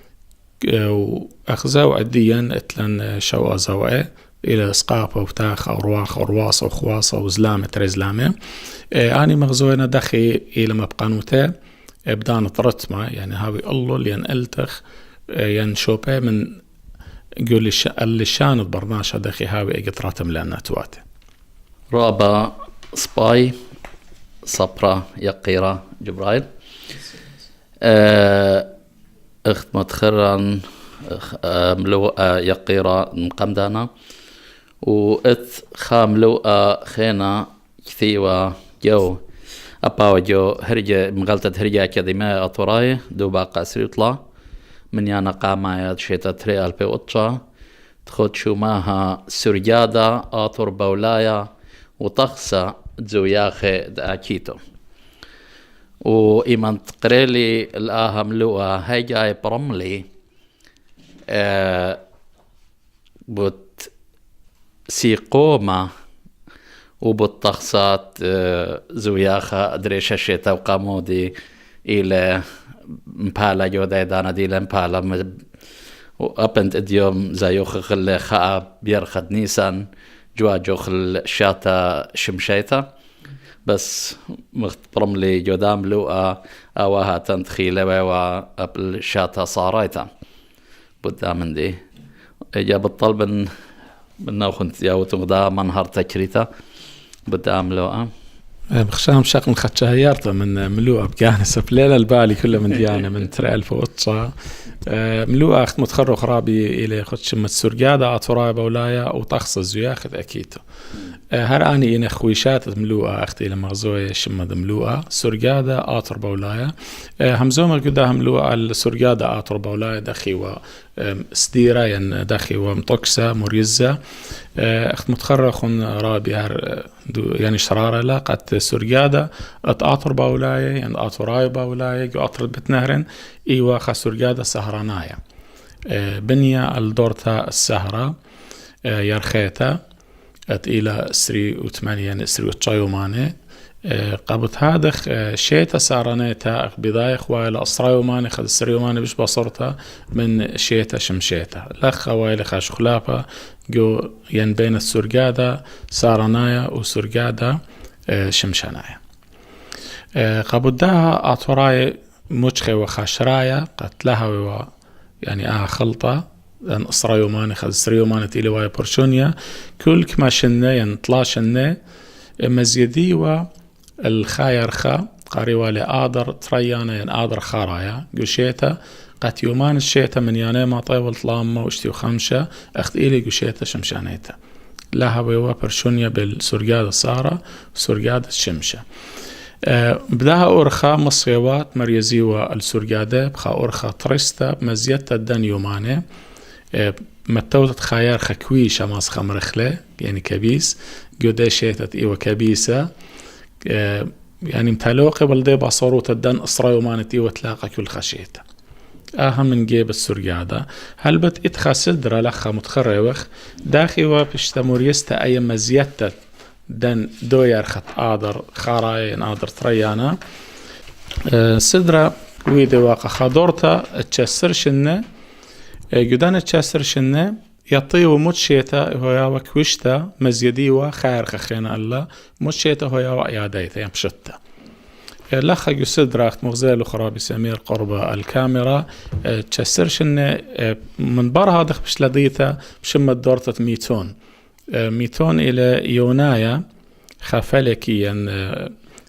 وأخزاو أديا أتلن شو أزوائي إلى سقاپة وفتاخ أرواخ أرواص وخواصة وزلامة ترزلامة أنا مغزوينا دخي إلى مبقانوته بدانة رتمة يعني هاوي الله لين ألتخ ين شوبة من قول اللشان البرناشة دخي هاوي إيقت راتم لأن أتواته رابا سباي صبرا يقيرا جبرائيل اخت متخرن ملوء يقيرا مقمدانا وات خاملوء خينا كثيوة جو أباو جو هرجة مغلطة هرجة أكاديمية أطوراي دوبا قاسري يطلع من يانا قاما شيتا تري ألبي أطشا تخد شو ماها سرجادة آطور بولايا وطخصة تزوياخي داكيتو وإيمان تقريلي الآها ملوءة هاي جاي برملي بوت سيقوما وبالطخصات زوياخا أدريش الشيطة وقامودي إلى مبالا جودا دانا دي لمبالا وأبنت إديوم زيوخ خل خاء بيرخد نيسان جواجو خل شاتا شمشيتا بس مختبرم لي جودام لوقا أواها تنتخيلة وأبل شاتا صاريتا بدا من دي إجاب الطلب من كنت ياوتو دا منهار تكريتا بدا لوقا بخشام شق خدشهيارته من ملوءة بكانسة بليلة البالي كله من ديانة من 3000 ملوءة أخت متخرج خرابي إلى خدش متسرقادة عطراء بولاية وطخص الزياخد أكيدو هر أني إن خويشات ملوءة أختي لما زوي شمد ملوءة سرقادة عطر بولاية همزوم الجدا ملوءة السرقادة عطر بولاية دخي وستيرة ين دخي ومطكسة مريزة أخت متخرج رابي هر يعني شرارة لا قد سرقادة عطر بولاية يعني عطراء بولاية عطر بتنهرن إيوا خسرقادة سهرانايا بنية الدورتا السهرة يرخيتا إلى سري وثمانية سري وتشايوماني قبض هادخ شيتا سارانيتا بدايخ وإلى أسرايوماني خد سريوماني بش بصرتا من شيتا شمشيتا لخ وإلى خاش خلافة جو ين بين السرقادة سارانايا وسرقادة شمشانايا قبض داها أطوراي مجخي وخاشرايا قتلها يعني خلطة لأن أسرايوماني خد سريوماني تيلي واي برشونيا كل كما شنة ينطلا شنة مزيدي والخايرخا قاريوا لآدر تريانا ين آدر خارايا قشيتا قد يومان الشيتا من ياني ما طيول طلامة واشتيو خمشة اخت إلي قشيتا شمشانيتا لها ويوا برشونيا بالسرقادة سارة وسرقادة الشمشة بداها أورخا مصيوات مريزيوة السرقادة بخا أورخا ترستا بمزيدتا الدن يوماني متوتت خاير خكويشة ماس خمرخلة يعني كبيس قد شيتت إيوة كبيسة يعني متلوقي بالدي بصوروت الدن أسرى يومانة إيوة تلاقى كل خشيتة أهم من جيب السرقادة هل بت إتخا سدرة لخا متخريوخ داخي وبشتموريستا أي مزيدتا دن دوير خط آدر خاراين آدر تريانا سدرة ويدي واقع خادورتا تشسر شنة جدان تشسر شنة يطيو متشيتا هو وكوشتا مزيديوا خير خخينا الله متشيتا هو وعياديتا يمشتا لخا يسدرة اخت مغزيل خرابي سمير قرب الكاميرا تشسر شنة من برها دخ بش لديتا بشمت دورتة ميتون إلى يونايا خفلكي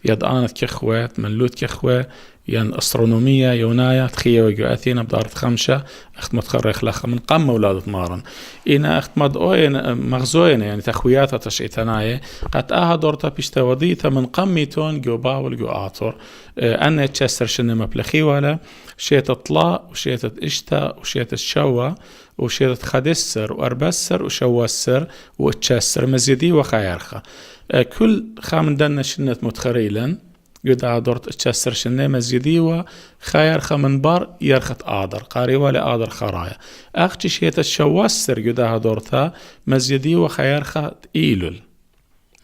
يدانت كخوة منلوت كخوة ين أسترونومية يونايا تخية وجو أثينا بدارت خمسة أخت متخرخ لخ من قم ولادة مارن إنا أخت مدقوين مغزوين يعني تخوياتها تشعيتناية قد دورتا بيشتوديتا من قميتون جو باول جو آطر أنا تشسر شنة مبلخي ولا شيت طلا وشيت إشتا وشيت الشوا وشيت خدسر وأربسر وشوسر وتشسر مزيدي وخيرخة كل خامن دنا شنة متخريلا قد دورت تشسر شنة مزيدي وخيرخة من بار يرخت آدر قاري ولا آدر خرايا أختي شيت الشوسر قد دورتها مزيدي وخيرخة إيلول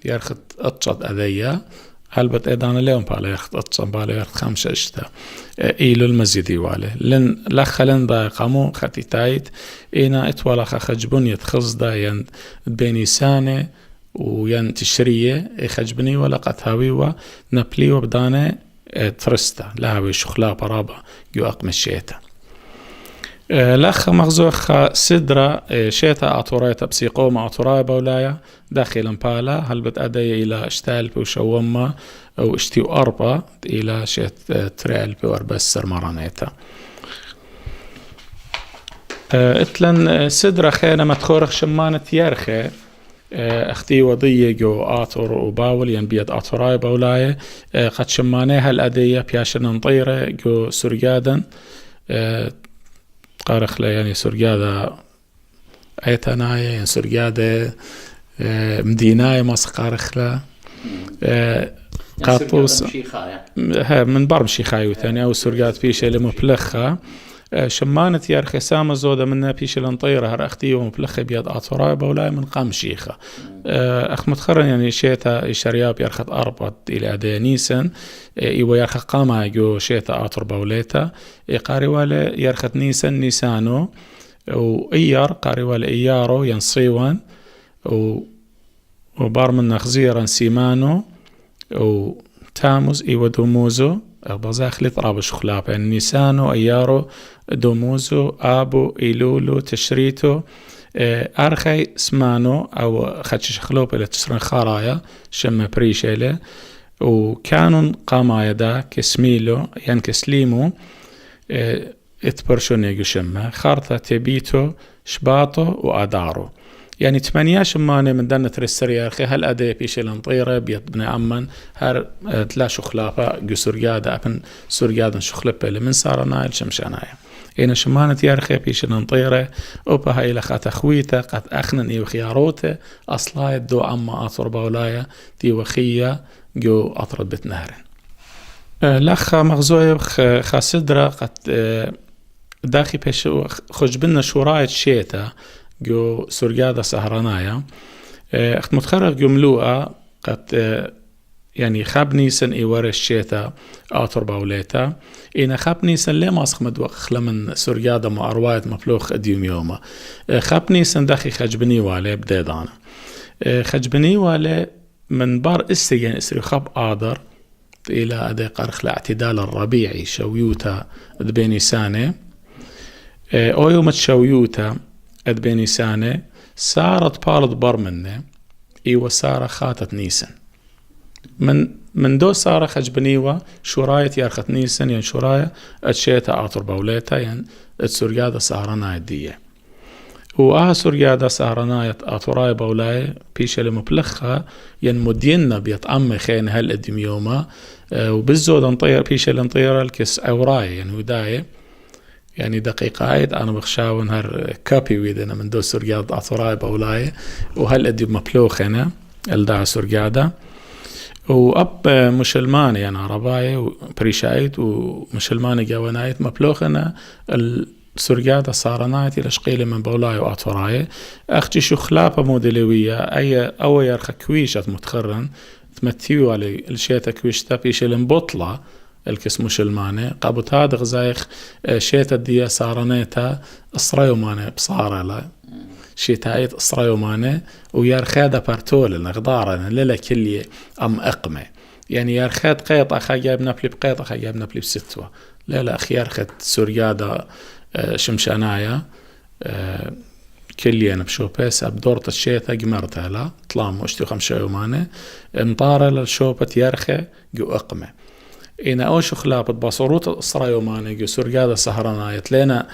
يرخت أطشط أذية هلبت إيدانا اليوم بالا يرخت أطشط بالا يرخت خمسة إشتا إيلول مزيدي والي لن لخلن دا قامو خطي تايت إينا إتوالا خجبون يتخص دا ين بيني سانة وين تشرية خجبني ولا قتهاوي ونبلي وبدانة ترستا لهاوي شخلا برابا جو أقم الشيتا لخ مغزوخ سدرة شيتا أطوريتا بسيقوما أطوراي بولايا داخل مبالا هل بتأدي إلى اشتال بوشوما أو اشتيو أربا إلى شيت تريال بوربسر مرانيتا اتلن سدرة خينا متخورخ شمانة يرخي اختي وضية جو آطر وباول ينبيد آطراي بولاية قد شمانيها الأدية بياشن نطيرة جو سرقادا قارخ لا يعني سرقادا عيتناية يعني سرقادا مديناية ماس قارخ لا قاطوس من برم شيخاي وثاني أو سرقات بيشة لمبلخة شمانة يارخي سامة زودة منا بيش الانطيرة هر أختي ومبلخي بيض آطوراي بولاي من قام شيخة أخ متخرن يعني شيتا شرياب يرخت أربط إلى أدي نيسن إيوه يرخ قاما يجو شيتا آطور بوليتا قاري والي يرخت نيسانو وإيار قاري والي إيارو ينصيوان وبار من خزيرا سيمانو وتاموز إيوه دوموزو بزاخلي طراب شخلاب يعني نيسانو إيارو دوموزو آبو إيلولو تشريتو أرخي سمانو أو خدش شخلوب إلى تسرن خرايا شم بريشيلة وكانون قاما يدا كسميلو يعني كسليمو اتبرشون يجو شمه خارطة تبيتو شباطو وأدارو يعني 8 شمانة من دنة السرية أخي هل أدي بيش الانطيرة بيطبني أمن هر تلا شخلافة جو سوريادة أبن سوريادة شخلبة لمن سارنا الشمشانايا إن شمانة يارخي بيش الانطيرة أوبا هاي لخات أخويته قد أخنن إيو خياروته أصلاي دو أما أطر بولايا دي وخية جو أطرد بتنهرن لخ مغزوي خاسدرة قد داخي بيش خجبنا شوراية شيتا جو سوريادة سهرانايا اخت متخرج جملوءة قد يعني خابني سن إيوار الشيتا آطر باوليتا إنا خابني سن ليه ماسخ مدوخ لمن سوريادة ما أرواية مفلوخ أديوم يوما خابني سن داخي خجبني والي بديدانا خجبني والي من بار يعني اسري خاب آدر إلى أدي قرخ الاعتدال الربيعي شويوتا دبيني سانة أو يوم تشويوتا أدبيني سانة صارت بالد برمنة إيوة سارة خاتت نيسن من دو سارة خجبنيوة شوراية يارخت نيسن يعني شوراية اتشيتا آطر بوليتا يعني اتسوريادة سهراناية دية سوريادة سهراناية آطراي بولاي بيش اللي مبلخها يعني مديننا بيطعم خين هل ادميوما وبالزود انطير بيش اللي انطير الكس اوراي يعني وداية يعني دقيقة أنا بخشاون هر كابي ويدنا من دو سوريادة آطراي بولاي وهل ادم مبلوخ هنا الداع سوريادة وأب مشلماني يعني عرباية وبريشايت ومشلماني جوانايت مبلوخنا السوريادة صارنايت إلى شقيلة من بولاي وأطوراي أختي شو خلابة موديلوية أو يرخ كويشة متخرن تمتيو على الشيطة كويشتا بيش الانبطلة الكس مشلماني قابوت هذا غزايخ شيطة دي صارنايتا إصريوماني بصارة لا شيتايت إصريوماني ويرخادة بارتول النغضارة للا كلية أم أقمة يعني يرخاد قيط أخا جايب نابلي بقيط أخا جايب نابلي بستوى لا أخي يرخد سوريادة شمشانايا كلية بشوبس أبدورت الشيطة جمرتها لا طلام واشتو 5 يومانة انطارة للشوبة يرخي جو أقمة إنا أوشو خلابت باصوروت إصريوماني جو سوريادة سهرانايا لينا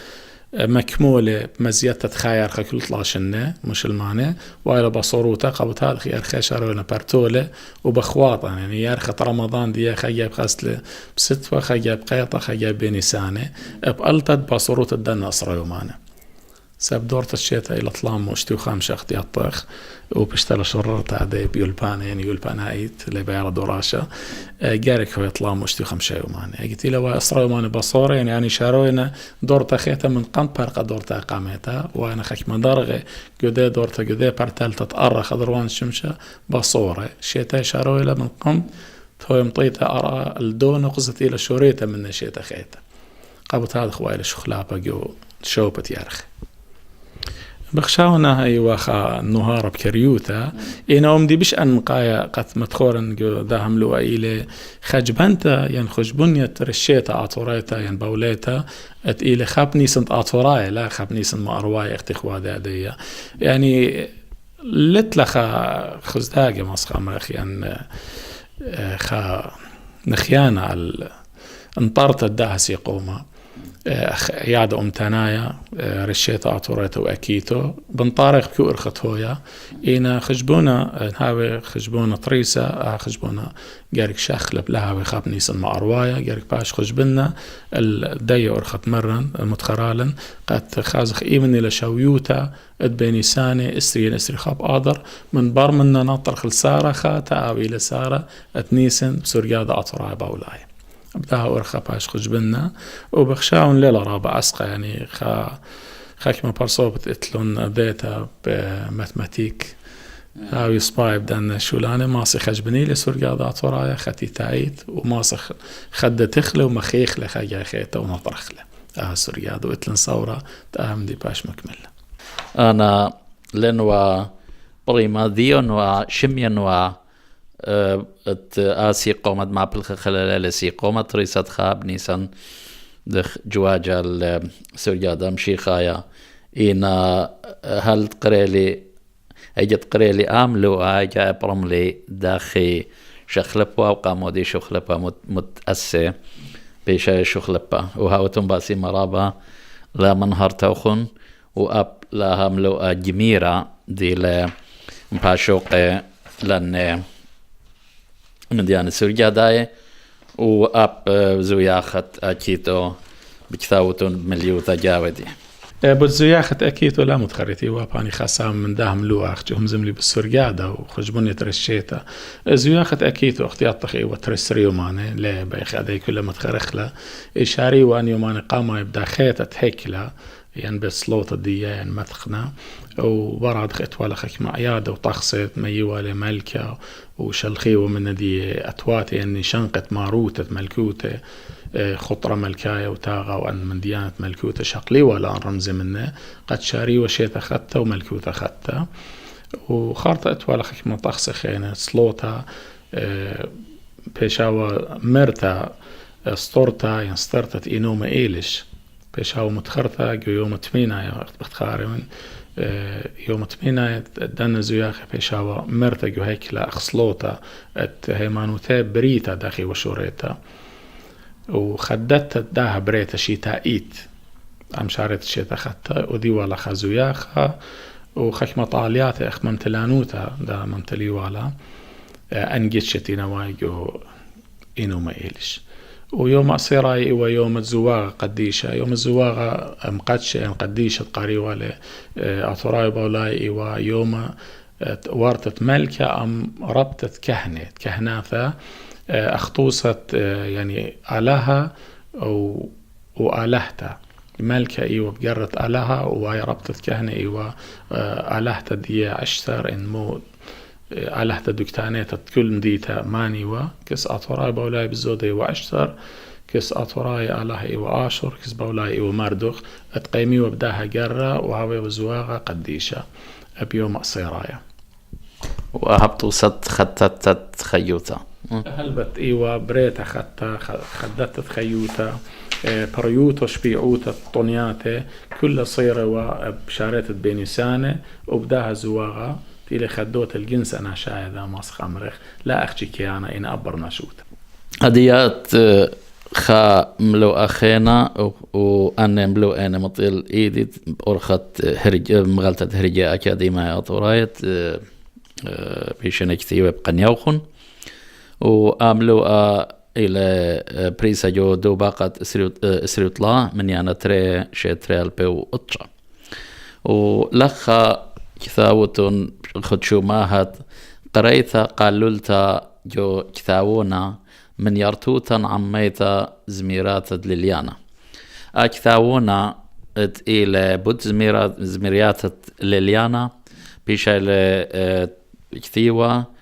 مكمولة بمزيتة تخاير كل 12 مشلمانة وإلى بصوروتا قبط هذا خيار خيشارونا بارتولة وبخواطة يعني يارخت رمضان دي خياب خاصلة بستوى خياب قيطة خياب بنيسانة بقلتت بصوروت الدنة أسرى يومانة ساب دورت الشيطة إلى طلام واشتو 5 اختي الطخ وبشتغل شررت عدي بيولبان يعني يولبان هايت اللي بيعرض دراشة جارك هو يطلام واشتو 5 يومان قلت له أسرى يومان بصورة يعني شاروينا دورت خيتا من قنط برقة دورت قامتها وأنا خك مدرغة جدي دورت جدي برتال تتأرى خضروان الشمشة بصورة شيتا شاروينا من قنط هو يمطيتها أرى الدو نقصت إلى شوريتا من شيتا خيتا قبط هذا خوالي شخلابة جو شوبت يارخ بخشاونا هاي واخا النهار بكريوتا إنا أمدي بش أن قايا قد متخورن داهم لو إلي خجبنتا يعني خجبنية رشيتا عطوريتا يعني بوليتا ات إلي خابني سنت عطوراي لا خابني سنت ما أرواي اختخوا دادية يعني لتلخا خزداقي ماسخا مرخي أن خا نخيانا على انطرت الدهس يقوما عيادة أمتنايا رشيتا عطوريتا وأكيتو بنطارق كو إرختويا إنا خجبونا هاوي خجبونا طريسة خجبونا جارك شاخلب لهاوي خاب نيسان ما أروايا جارك باش خجبنا الداية أرخت مرن متخرالا قد خازخ إيمني لشاويوتا ادبيني ساني اسري خاب آدر من برمنا نطرخ لسارة خاتا أو إلى سارة اتنيسن بسوريادة عطورايا باولاي بدها أورخا باش خجبنا وبخشاون ليلة رابع أسقى يعني خاك ما برصوبت اتلون داتا بماتماتيك هاو يصباي بدنا شولانه ماسي خجبني لسوريا ذات ورايا ختي تايت وماسخ خد تخله ومخيخله خاجا خيته ونطرخله سوريا ذو اتلن صورة تأهم دي باش مكمله أنا لنوا بريما ديون وشميا و آسي قومت مع بالخ خلال سي قومت ريسات خاب نيسان دخ جواجا سوريا دام شيخايا إنا هل تقريلي اجت قريلي آملو آجا برملي داخي شخلبوا وقامودي شخلبوا متأسي بيشا شخلبا وهاوتن باسي مرابا لا منهر توخن وأب لا هملو جميرة دي لا مباشوقي لن من ديان سوريا داي وأب زوياخت أكيتو بكثاوتن مليوتا جاودي بتزوياخت أكيد ولا متخرتي واباني خاصام من داهم لواخ جهم زملي بالسرقادة وخجبوني ترشيتا زوياخت أكيد واختيات تخي وترسري وماني لا بايخ هذا كل ما تخرخلا إشاري وأن يوماني قاما يبدا خيطة هيكلا يعني بسلوطة دي يعني متخنا وبراد خيط ولا خك معيادة وطخصت ميوالي ملكة وشلخي ومن دي أتواتي يعني شنقة ماروتة ملكوتة خطرة ملكاية وتاغا وأن من ديانة ملكوتة شقلي ولا رمزي منه قد شاري وشيت أخدته وملكوتة أخدته وخارطة أتوالا خك مطخصة يعني سلوطة بيشاوة مرتا سطورتا يعني سطرتت إنوما إيلش بيشاوة متخرطة يوم تمينا يا بختخاري يوم تمينا دانا زياخي بيشاوة مرتا جو هيكلا أخصلوتا هيمانوتا بريتا داخي وشوريتا وخدت داها بريتا شيتايت عم شارت الشيتا خدتها ودي ولا خزوياخا وخك مطاليات اخ ممتلانوتا دا ممتلي ولا انجيت شتينا وايجو إنو ما إيلش ويوم أصيراي ويوم الزواغ قديشة يوم الزواغ مقدشة قديشة قاري ولا أطراي بولاي ويوم وارتت ملكة أم ربطت كهناثة أخطوصت يعني آلها وآلهتا ملكة إيوة بقرت آلها وهي ربطت كهنة إيوة آلهتا دي عشتر إن مو آلهتا دكتانيتا كل مديتا مانيوة كس أطراي بولاي بالزودة إيوة عشتر كس أطراي آلها إيوة آشر كس بولاي إيوة مردخ اتقيمي وبداها قرة وهاوي وزواغة قديشة بيوم أصيرايا وهبطو ست خطت خيوتا هلبت إيوة بريتا خدت خيوتا بريوتا شبيعوتا طنياتا كل صيرة وبشارات بينيسانة وبداها زواغة تيلي خدوت الجنس أنا شايدا ماسخ أمريخ لا أخشي كيانا إن أبر نشوت هديات خا ملو أخينا وأنا ملو أنا مطيل إيدي أرخت مغلطة هرجة أكاديمية أطورايت بيشن كثير بقنيوخن وأملو إلى بريسا جو دو باقة إسريوطلا من يعني تري شي تري البيو أطشا ولخا كثاوتون خدشو ماهت قريتا قالولتا جو كثاوونا من يرتوتا عميتا زميرات لليانا أكثاوونا إلى بود زميرات لليانا بيشا كثيوة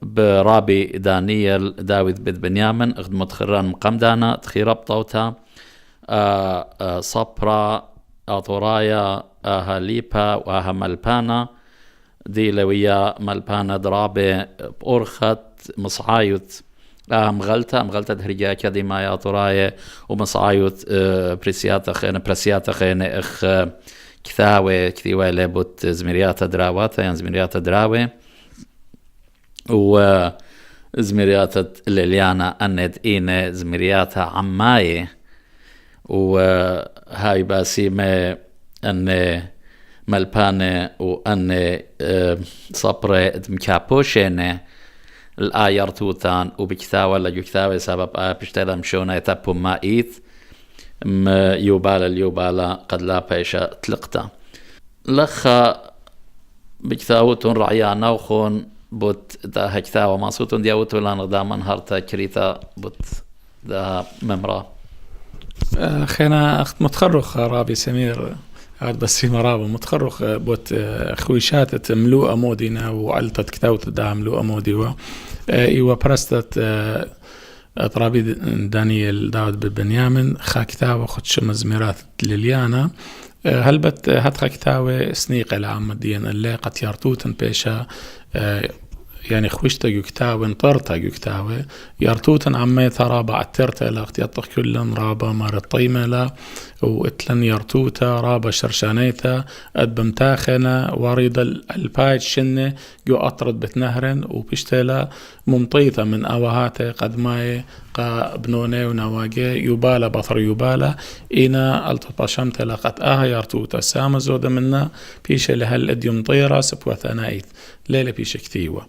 برابي دانيال داوود بن بنيامن اخدمت خران مقمدانا تخيرب طوتا صبرا أطورايا أهاليبا وأها ملبانا دي لويا ملبانا درابي بأرخت مصعايوت مغلطة هرجا كدي ما يا طراية ومصعايوت بريسياتا خينة اخ كثيوة لابوت زميريات دراواتا يعني زميريات دراوي وزميريات ليليانا أند إينة زميرياتها عماية وهاي باسيمة أن ملبانة وأن صبرة مكابوشينة الآيرتوتان وبكثاوة لجكثاوة سبب بشتغل مشونة يتبو مائيت يوبالا قد لا بيشا تلقتا لخا بكثاوتون رعيانا وخون بوت دا هكثاوة ماسوتون دياوتو لان غداما هارتا كريتا بوت ده ممرا خينا متخرخ رابي سمير هاد بس في مرابة متخرخ بوت خويشات ملوء مودينا وعلتت كتاوت دا ملوء مودي إيوا برستت رابي دانيال داود بنيامن خا كتاوة خد شمز ميراث لليانا هلبت هات كتاوة سنيقة العامة ديان اللي قد يارتوتن بيشا يعني خوشتا يكتاوي انطرتا يكتاوي يارتوتن عميتا رابا عترتا لاقت يطخ كلن رابا مار الطيمة لا واتلن يارتوتا رابا شرشانيتا ادبمتاخنا وريد البايت شنة جو اطرد بتنهرن وبشتلا ممطيطة من اواهاتا قد ماي قا بنوني ونواجي يبالا بطر يبالا اينا التطاشمت لقت يارتوتا سامة زودة منا بيشا لهال اديوم طيرا سبوة ثنايت ليلة بيشا كتيوة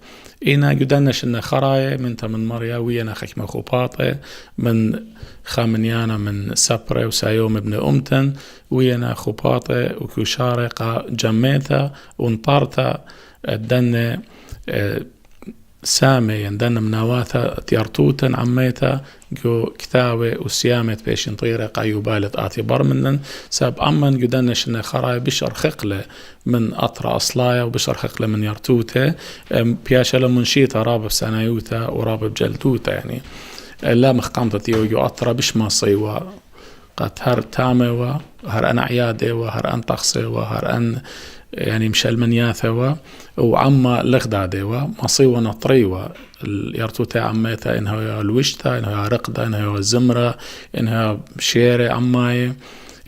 إينا جدنش إن خراية من مريا ويانا خكمة خوباطة من خامنيانا من سبرة وسايوم ابن أمتن ويانا خوباطة وكوشارقة جميتا ونطارتا الدنة سامي يندن مناواتا تيارتوتن عميتا جو كتاوي وسيامت بيش نطيرة قايوبالت آتي برمنن ساب أمن جدنش إن خراي بشر خقلة من أطرا أصلايا وبشر خقلة من يارتوتا بياشا لمنشيتا رابب سنايوتا ورابب جلتوتا يعني لا مخقامتا تيو جو أطرا بش ما صيوا قد هر تاموا هر أن عيادة وهر أن تقصي وهر أن يعني مشال من ياثوا وعما لغدادوا مصيوة نطريوة اليارتوتا عميتا إنها الوشتا إنها رقدة إنها الزمرة إنها شيرة عماي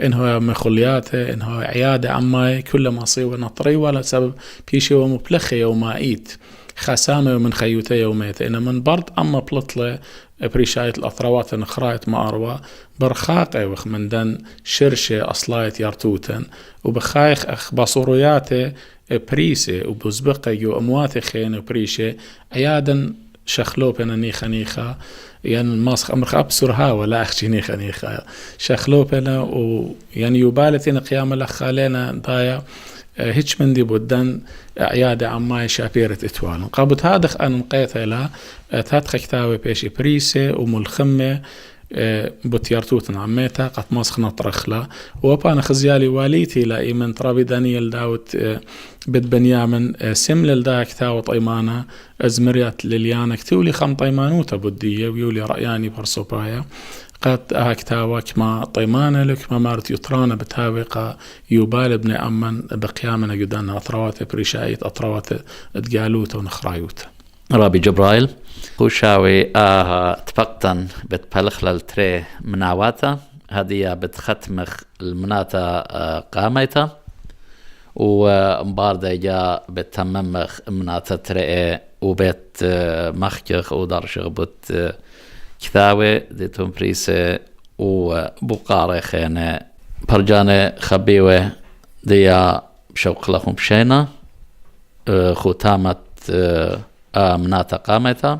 إنها مخلياته إنها عيادة عماي كل مصيوة نطريوة لسبب بيشي ومبلخي يومائيت خسامة ومن خيوتي يوميت إن من برد أما بلطلة بريشايت الأطروات نخرايت ما أروى برخاقة وخ من دن شرشة أصلايت يارتوتن وبخايخ أخ بصورياته بريسة وبزبقة يو أموات خين بريشة عيادا شخلو بنا نيخا يعني الماسخ أمرخ أبسرها ولا أخشي نيخا شخلو بنا ويعني يبالتين قيام الأخالينا ضايا هيتش من دي بودن عيادة عماي شابيرة اتوالن قابت هادخ أن نقيتها لا تادخ كتاوي بيشي بريسة وملخمة بوتيارتوتن عميتا قد ماسخ نطرخلا وبانا خزيالي واليتي لا إيمن ترابي دانيال داوت بد بنيامن سمل دا كتاوة طيمانا أزمريات لليانا كتولي خم طيمانوتا بدية ويولي رأياني برسوبايا قد كتاوة كما طيمانا لكما مارت يطرانا بتاوقة يوبال ابن أمن بقيامنا جدانا أطروات بريشايت أطروات اتقالوتا ونخرايوتا رابي جبرائيل خوشاوي تفقتن بتبلخ للتري مناواتا هدية بتختمخ المناتا قاميتا ومباردة جا بتممخ مناتا تري وبيت مخجخ ودرشغ بوت كثاوي ديتون بريسة وبقارة خينة برجانة خبيوة ديا بشوق لهم بشينا ختامة مناتا قامتا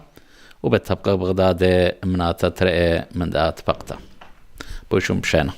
وبتبقى بغداد مناتا ترئي من دات بقتا بوشم بشينا